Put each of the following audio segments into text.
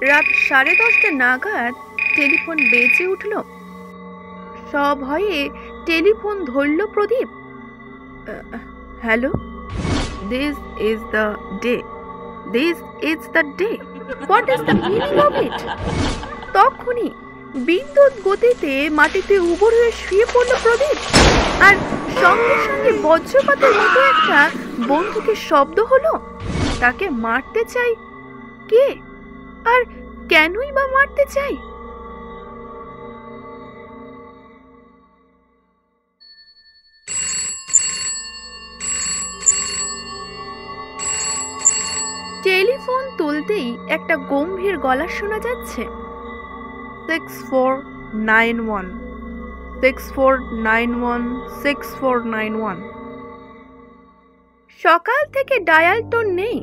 রাত 10:30 নাগাদ টেলিফোন বেজে উঠল। সভয়ে টেলিফোন ধরল Pradip. Hello, this is the day, this is the day, what is the meaning of it? তখনই বিদ্যুৎ গতিতে মাটিতে উবর হয়ে শুয়ে পড়ল প্রদীপ, আর সঙ্গে সঙ্গে বজ্রপাতের মতো একটা বন্দুকের শব্দ হলো। তাকে মারতে চাই কে, আর কেনই বা মারতে চাই? টেলিফোন তুলতেই একটা গম্ভীর গলা শোনা যাচ্ছে। 6491, 6491, 6491। সকাল থেকে ডায়াল টোন নেই।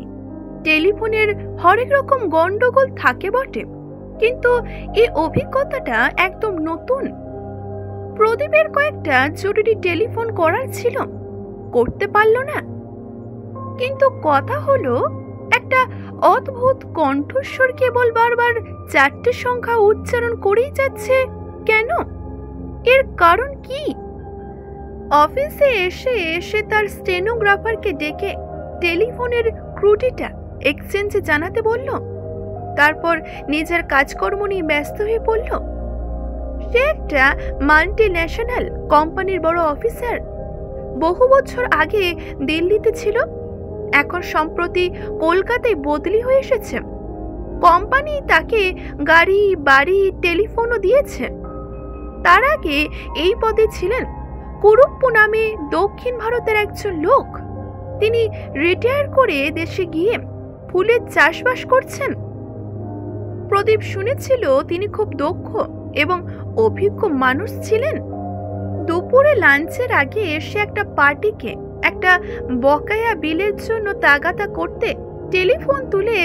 টেলিফোনের হরেক রকম গন্ডগোল থাকে বটে, কিন্তু এই অভিজ্ঞতাটা একদম নতুন। প্রদীপের কয়েকটা জরুরি টেলিফোন করার ছিল, করতে পারল না। কিন্তু কথা হলো, একটা অদ্ভুত কণ্ঠস্বর কেবল বারবার 4টে সংখ্যা উচ্চারণ করেই যাচ্ছে। কেন? এর কারণ কি? অফিসে এসে তার স্টেনোগ্রাফারকে ডেকে টেলিফোনের ত্রুটিটা এক্সচেঞ্জে জানাতে বলল। তারপর নিজের কাজকর্ম নিয়ে ব্যস্ত হয়ে পড়ল। সে একটা মাল্টি ন্যাশনাল কোম্পানির বড় অফিসার। বহু বছর আগে দিল্লিতে ছিল, এখন সম্প্রতি কলকাতায় বদলি হয়ে এসেছে। কোম্পানি তাকে গাড়ি, বাড়ি, টেলিফোনও দিয়েছে। তার আগে এই পদে ছিলেন কুরুপ্পু নামে দক্ষিণ ভারতের একজন লোক। তিনি রিটায়ার করে দেশে গিয়ে ফুলের চাষবাস করছেন। প্রদীপ শুনেছিল তিনি খুব দক্ষ এবং অভিজ্ঞ মানুষ ছিলেন। দুপুরে লাঞ্চের আগে এসে একটা পার্টিকে একটা বকেয়া বিলের জন্য তাগাদা করতে টেলিফোন তুলে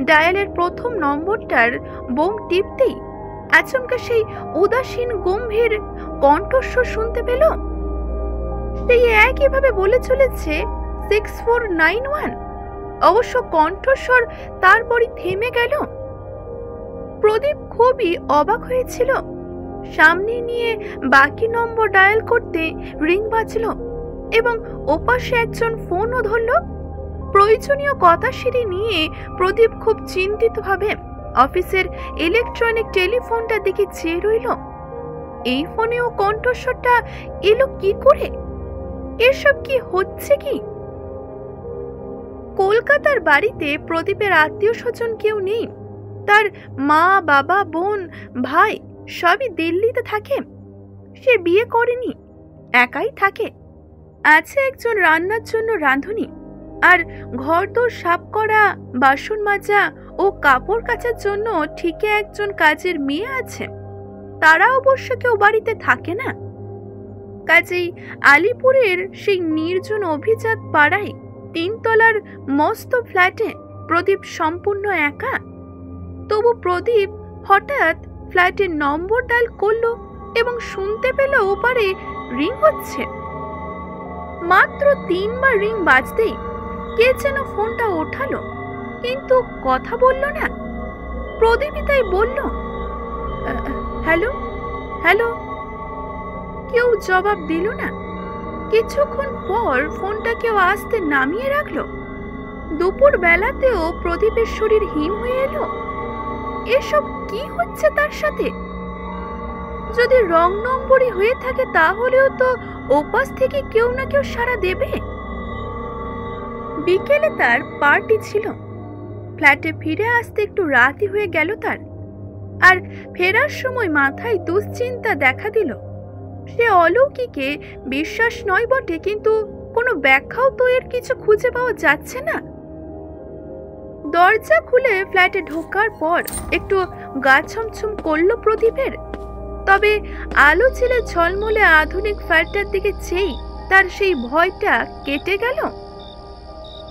ডায়ালের প্রথম নম্বরটার বোম টিপতেই আচমকা সেই উদাসীন গম্ভীর কণ্ঠস্বর শুনতে পেল। সেই একইভাবে বলে চলেছে 6491। অবশ্য কণ্ঠস্বর তারপরই থেমে গেল। প্রদীপ খুবই অবাক হয়েছিল। সামনে নিয়ে বাকি নম্বর ডায়াল করতে রিং বাজলো এবং ওপাশে একজন ফোনও ধরল। প্রয়োজনীয় কথা সেরে নিয়ে প্রদীপ খুব চিন্তিতভাবে অফিসের ইলেকট্রনিক টেলিফোনটার দিকে চেয়ে রইল। এই ফোনেও কণ্ঠস্বরটা এলো কি করে? এসব কি হচ্ছে কি? কলকাতার বাড়িতে প্রদীপের আত্মীয় স্বজন কেউ নেই। তার মা, বাবা, বোন, ভাই সবই দিল্লিতে থাকে। সে বিয়ে করেনি, একাই থাকে। আছে একজন রান্নার জন্য রাঁধুনি, আর ঘরদোর সাফ করা, বাসন মাজা ও কাপড় কাচার জন্য ঠিকই একজন কাজের মেয়ে আছে। তারা অবশ্য কেউ বাড়িতে থাকে না। কাজেই আলিপুরের সেই নির্জন অভিজাত পাড়ায় 3 তলার মস্ত ফ্ল্যাটে প্রদীপ সম্পূর্ণ একা। তবু প্রদীপ হঠাৎ ফ্ল্যাটের নম্বর ডায়াল করলো এবং শুনতে পেল ওপারে রিং হচ্ছে। মাত্র 3 বার রিং বাজতেই কে যেন ফোনটা ওঠালো, কিন্তু কথা বলল না। প্রদীপই তাই বলল, হ্যালো, হ্যালো। কেউ জবাব দিল না। কিছুক্ষণ পর ফোনটা কেউ আস্তে নামিয়ে রাখলো। দুপুর বেলাতেও প্রদীপের শরীর হিম হয়ে এলো। এসব কি হচ্ছে তার সাথে? যদি রং নম্বরই হয়ে থাকে তাহলেও তো ওপাশ থেকে কেউ না কেউ সাড়া দেবে। বিকেলে তার পার্টি ছিল। ফ্ল্যাটে ফিরে আসতে একটু রাতই হয়ে গেল তার। আর ফেরার সময় মাথায় দুশ্চিন্তা দেখা দিল। সে অলৌকিকে বিশ্বাস নয় বটে, কিন্তু কোনো ব্যাখ্যাও তো এর কিছু খুঁজে পাওয়া যাচ্ছে না। দরজা খুলে ফ্ল্যাটে ঢোকার পর একটু গা ছমছম করল প্রদীপের। তবে আলো ছেলে ঝলমলে আধুনিক ফ্ল্যাটটার দিকে চেয়ে তার সেই ভয়টা কেটে গেল।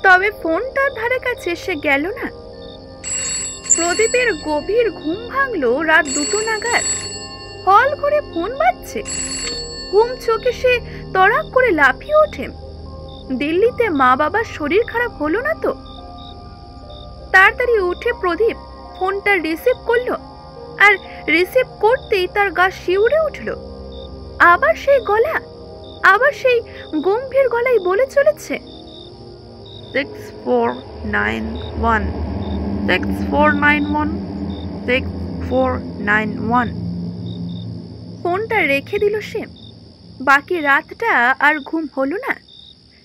তবে ফোনটার ধারে কাছে সে গেল না। প্রদীপের গভীর ঘুম ভাঙলো রাত 2টো নাগাদ। হল ঘরে ফোন বাজছে। ঘুম চোখে সে তড়াক করে লাফিয়ে ওঠে। দিল্লিতে মা বাবার শরীর খারাপ হলো না তো? তাড়াতাড়ি উঠে প্রদীপ ফোনটা রিসিভ করলো, আর রিসিভ করতেই তার গা শিউরে উঠল। আবার সেই গলা, আবার সেই গম্ভীর গলায় বলে চলেছে, 6491 6491 6491। ফোনটা রেখে দিল সে। বাকি রাতটা আর ঘুম হলো না।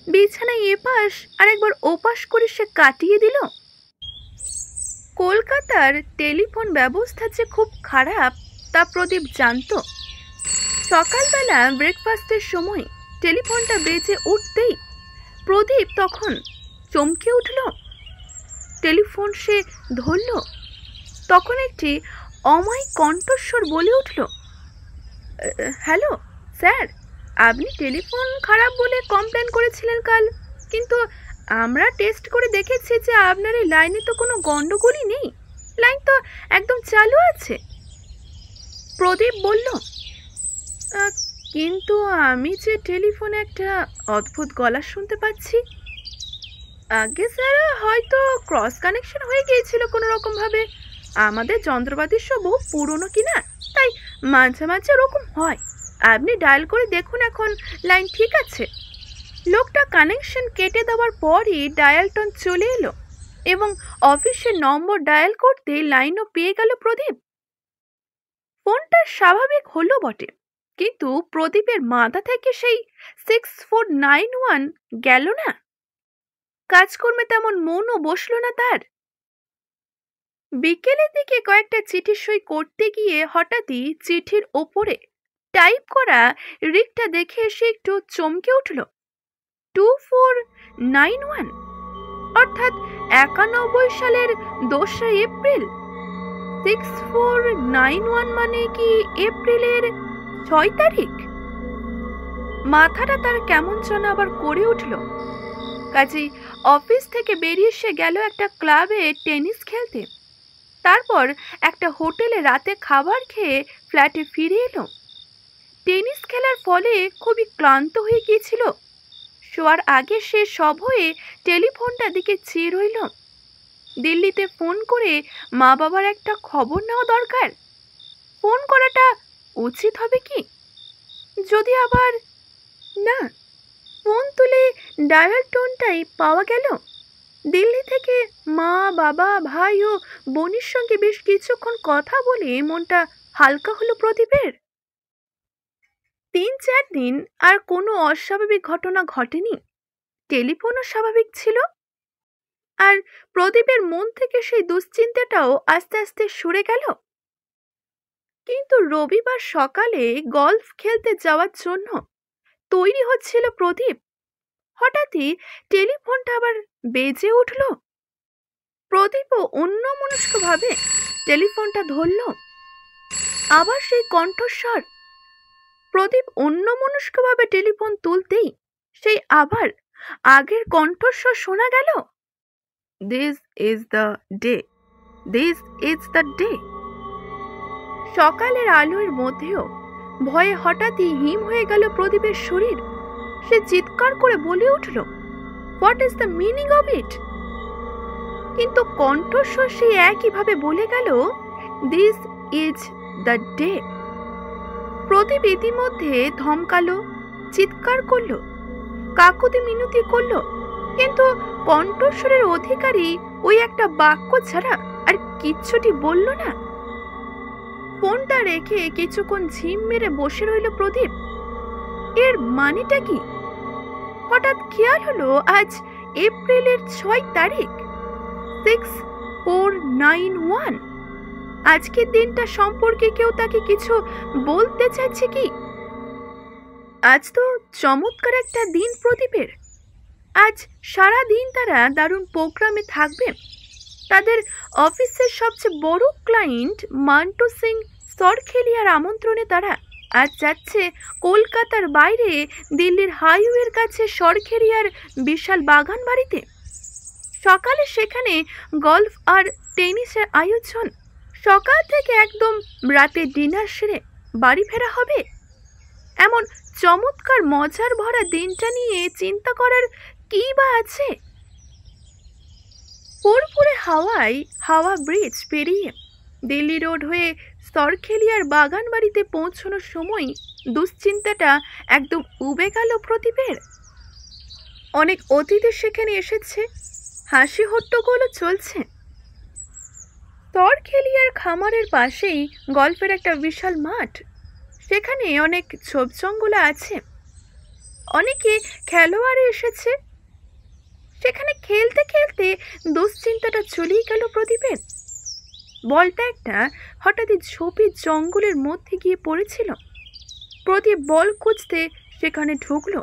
বিছানায় এপাশ আর একবার ওপাশ করে সে কাটিয়ে দিল। কলকাতার টেলিফোন ব্যবস্থা যে খুব খারাপ তা প্রদীপ জানত। সকালবেলা ব্রেকফাস্টের সময় টেলিফোনটা বেজে উঠতেই প্রদীপ তখন চমকে উঠল। টেলিফোন সে ধরল। তখন একটি অমায়িক কণ্ঠস্বর বলে উঠল, হ্যালো স্যার, আপনি টেলিফোন খারাপ বলে কমপ্লেন করেছিলেন কাল, কিন্তু আমরা টেস্ট করে দেখেছি যে আপনার এই লাইনে তো কোনো গন্ডগোলই নেই, লাইন তো একদম চালু আছে। প্রদীপ বলল, কিন্তু আমি যে টেলিফোনে একটা অদ্ভুত গলা শুনতে পাচ্ছি। আগে স্যার, হয়তো ক্রস কানেকশন হয়ে গিয়েছিল কোনো রকম ভাবে। আমাদের যন্ত্রপাতি সব বহু পুরনো কিনা, তাই মাঝে মাঝে ওরকম হয়। আপনি ডায়াল করে দেখুন, এখন লাইন ঠিক আছে। লোকটা কানেকশন কেটে দেওয়ার পরই ডায়াল টোন চলে এলো এবং অফিসের নম্বর ডায়াল করতে লাইনও পেয়ে গেল প্রদীপ। ফোনটা স্বাভাবিক হলো বটে, কিন্তু প্রদীপের মাথা থেকে সেই 6491 গেল না। কাজকর্মে তেমন মনও বসলো না তার। বিকেলের দিকে কয়েকটা চিঠি সই করতে গিয়ে হঠাৎই চিঠির ওপরে টাইপ করা রিকটা দেখে সে একটু চমকে উঠল। 2491, অর্থাৎ 91 সালের 2 এপ্রিল। 6491 মানে কি এপ্রিলের 6 তারিখ? মাথাটা তার কেমন যেন আবার করে উঠল। কাজেই অফিস থেকে বেরিয়ে সে গেল একটা ক্লাবে টেনিস খেলতে। তারপর একটা হোটেলে রাতে খাবার খেয়ে ফ্ল্যাটে ফিরে এলো। টেনিস খেলার ফলে খুবই ক্লান্ত হয়ে গিয়েছিল। শোয়ার আগে সে সভয়ে টেলিফোনটার দিকে চেয়ে রইল। দিল্লিতে ফোন করে মা বাবার একটা খবর নেওয়া দরকার। ফোন করাটা উচিত হবে কি? যদি আবার না, ফোন তুলে ডায়াল টোনটাই পাওয়া গেল। দিল্লি থেকে মা বাবা ভাই ও বোনের সঙ্গে বেশ কিছুক্ষণ কথা বলে মনটা হালকা হলো প্রদীপের। 3-4 দিন আর কোনো অস্বাভাবিক ঘটনা ঘটেনি। টেলিফোনও স্বাভাবিক ছিল। আর প্রদীপের মন থেকে সেই দুশ্চিন্তাটাও আস্তে আস্তে সরে গেল। কিন্তু রবিবার সকালে গলফ খেলতে যাওয়ার জন্য তৈরি হচ্ছিল প্রদীপ। হঠাৎই টেলিফোনটা আবার বেজে উঠল। প্রদীপও অন্যমনস্কভাবে টেলিফোনটা ধরল। আবার সেই কণ্ঠস্বর। প্রদীপ অন্যমনস্কভাবে টেলিফোন তুলতেই সেই আবার আগের কণ্ঠস্বর শোনা গেল, this is the day, this is the day. সকালের আলোর মধ্যেও ভয়ে হঠাৎই হিম হয়ে গেল প্রদীপের শরীর। সে চিৎকার করে বলে উঠল, what is the meaning of ইট? কিন্তু কণ্ঠস্বর সে একইভাবে বলে গেল, দিস ইজ দ্য ডে। প্রদীপ ইতিমধ্যে ধমকালো, চিৎকার করলো, কাকুতি মিনতি করলো, কিন্তু কণ্ঠস্বরের অধিকারী ওই একটা বাক্য ছাড়া আর কিচ্ছুটি বলল না। ফোনটা রেখে কিছুক্ষণ ঝিম মেরে বসে রইল প্রদীপ। এর মানেটা কি? হঠাৎ খেয়াল হলো আজ এপ্রিলের 6 তারিখ, 6491। আজকের দিনটা সম্পর্কে কেউ তাকে কিছু বলতে চাইছে কি? আজ তো চমৎকার একটা দিন প্রদীপের। আজ সারা দিন তারা দারুণ প্রোগ্রামে থাকবে। তাদের অফিসের সবচেয়ে বড় ক্লায়েন্ট মান্টু সিং সরখেলিয়ার আমন্ত্রণে তারা আজ যাচ্ছে কলকাতার বাইরে দিল্লির হাইওয়ের কাছে সরখেলিয়ার বিশাল বাগান বাড়িতে। সকালে সেখানে গলফ আর টেনিসের আয়োজন। সকাল থেকে একদম রাতে ডিনার সেরে বাড়ি ফেরা হবে। এমন চমৎকার মজার ভরা দিনটা নিয়ে চিন্তা করার কি বা আছে? ফুরফুরে হাওয়ায় হাওয়া ব্রিজ পেরিয়ে দিল্লি রোড হয়ে সরখেলিয়ার বাগান বাড়িতে পৌঁছানোর সময় দুশ্চিন্তাটা একদম উবে গেল প্রদীপের। অনেক অতিথি সেখানে এসেছে, হাসি হট্টগোলও চলছে। সরখেলিয়ার খামারের পাশেই গল্ফের একটা বিশাল মাঠ, সেখানে অনেক ঝোপজঙ্গল আছে, অনেকে খেলোয়াড় এসেছে। সেখানে খেলতে খেলতে দুশ্চিন্তাটা চলেই গেল প্রদীপের। বলটা একটা হঠাৎই ঝোপের জঙ্গলের মধ্যে গিয়ে পড়েছিল। প্রদীপ বল খুঁজতে সেখানে ঢুকলো।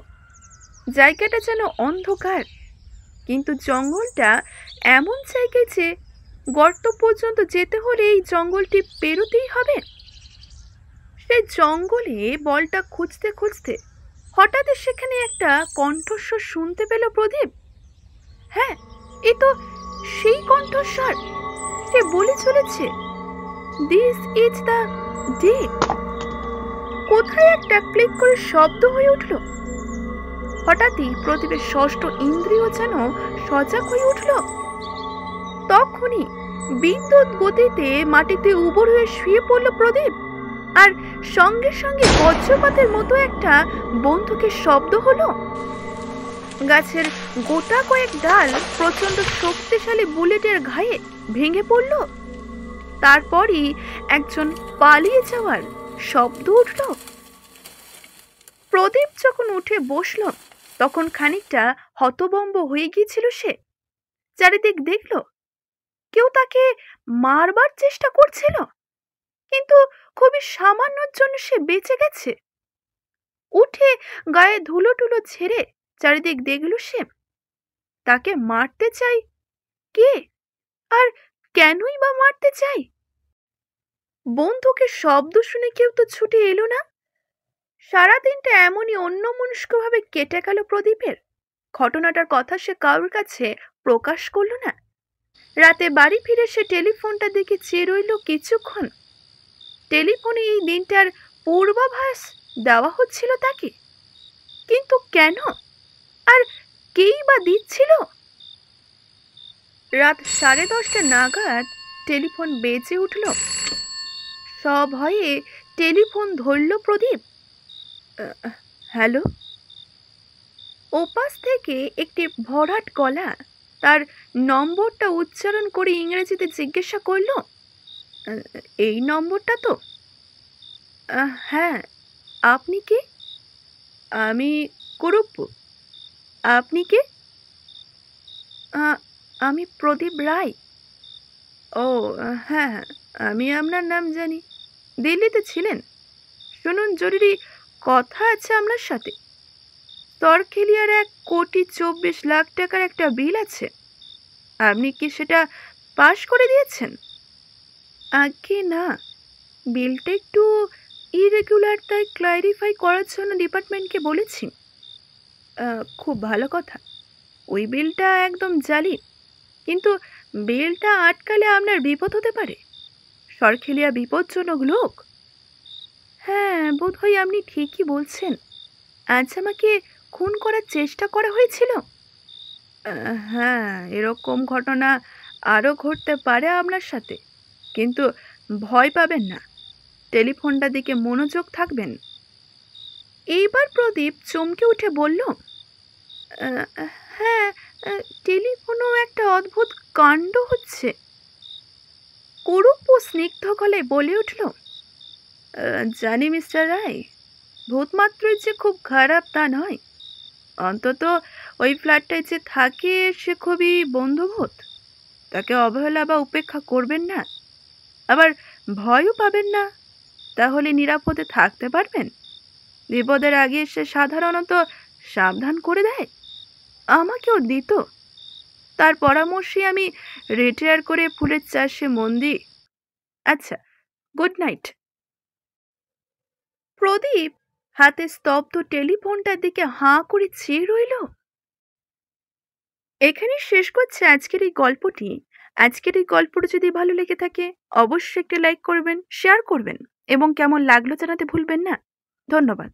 জায়গাটা যেন অন্ধকার, কিন্তু জঙ্গলটা এমন জায়গায় যে গর্ত পর্যন্ত যেতে হলে এই জঙ্গলটি পেরোতেই হবে। সেই জঙ্গলে বলটা খুঁজতে খুঁজতে হঠাৎই সেখানে একটা কণ্ঠস্বর শুনতে পেল প্রদীপ। হ্যাঁ, এ তো সেই কণ্ঠস্বর। সে বলে চলেছে, দিস ইজ দ্য ডে। কোথায় একটা ক্লিক করে শব্দ হয়ে উঠল। হঠাৎই প্রদীপের ষষ্ঠ ইন্দ্রিয় যেন সজাগ হয়ে উঠল। তখনই বিদ্যুৎ গতিতে মাটিতে উবর হয়ে শুয়ে পড়ল প্রদীপ, আর সঙ্গে সঙ্গে বজ্রপাতের মতো একটা বন্দুকের শব্দ হলো। গাছের গোটা কয়েক ডাল প্রচন্ড শক্তিশালী বুলেটের ঘায়ে ভেঙে পড়ল। তারপরই একজন পালিয়ে যাওয়ার শব্দ উঠল। প্রদীপ যখন উঠে বসল তখন খানিকটা হতভম্ব হয়ে গিয়েছিল সে। চারিদিক দেখল, কেউ তাকে মারবার চেষ্টা করছিল, কিন্তু খুবই সামান্যর জন্য সে বেঁচে গেছে। উঠে গায়ে ধুলো টুলো ছেড়ে চারিদিক দেখল সে। তাকে মারতে চাই কে, আর কেনই বা মারতে চাই? বন্দুকের শব্দ শুনে কেউ তো ছুটে এলো না। সারাদিনটা এমনই অন্যমনস্কভাবে কেটে গেল প্রদীপের। ঘটনাটার কথা সে কারোর কাছে প্রকাশ করল না। রাতে বাড়ি ফিরে সে টেলিফোনটা দিকে চেয়ে রইল কিছুক্ষণ। টেলিফোনে এই দিনটার পূর্বাভাস দেওয়া হচ্ছিল তাকে, কিন্তু কেন, আর কেই বা দিচ্ছিল? রাত 10:30 নাগাদ টেলিফোন বেজে উঠল। সভয়ে টেলিফোন ধরল প্রদীপ। হ্যালো। ওপাশ থেকে একটি ভরাট গলা তার নম্বরটা উচ্চারণ করে ইংরেজিতে জিজ্ঞাসা করল, এই নম্বরটা তো? হ্যাঁ, আপনি কে? আমি কুরুপ্পু। আপনি কে? আমি প্রদীপ রায়। ও হ্যাঁ, আমি আপনার নাম জানি। দিল্লিতে ছিলেন? শুনুন, জরুরি কথা আছে আপনার সাথে। সরখেলিয়ার 1,24,00,000 টাকার একটা বিল আছে। আপনি কি সেটা পাশ করে দিয়েছেন? আগে না, বিলটা একটু ইরেগুলার, তাই ক্লারিফাই করার জন্য ডিপার্টমেন্টকে বলেছি। খুব ভালো কথা। ওই বিলটা একদম জালি, কিন্তু বিলটা আটকালে আপনার বিপদ হতে পারে। সরখেলিয়া বিপজ্জনক লোক। হ্যাঁ, বোধ হয় আপনি ঠিকই বলছেন। আজ আমাকে খুন করার চেষ্টা করা হয়েছিল। হ্যাঁ, এরকম ঘটনা আরও ঘটতে পারে আপনার সাথে, কিন্তু ভয় পাবেন না। টেলিফোনটার দিকে মনোযোগ থাকবেন। এইবার প্রদীপ চমকে উঠে বলল, হ্যাঁ, টেলিফোনেও একটা অদ্ভুত কাণ্ড হচ্ছে। কুরুপ্পু স্নিগ্ধ গলায় বলে উঠল, জানি মিস্টার রায়, ভূত মাত্রই যে খুব খারাপ তা নয়। অন্তত ওই ফ্ল্যাটটায় যে থাকে সে খুবই বন্ধুভূত। তাকে অবহেলা বা উপেক্ষা করবেন না, আবার ভয়ও পাবেন না। তাহলে নিরাপদে থাকতে পারবেন। বিপদের আগে সে সাধারণত সাবধান করে দেয়। আমাকেও দিত। তার পরামর্শে আমি রিটায়ার করে ফুলের চাষে মন দিই। আচ্ছা, গুড নাইট। প্রদীপ হাতে স্তব্ধ টেলিফোনটার দিকে হাঁ করে চেয়ে রইল। এখানে শেষ করছে আজকের এই গল্পটি। আজকের এই গল্পটা যদি ভালো লেগে থাকে অবশ্যই একটা লাইক করবেন, শেয়ার করবেন এবং কেমন লাগলো জানাতে ভুলবেন না। ধন্যবাদ।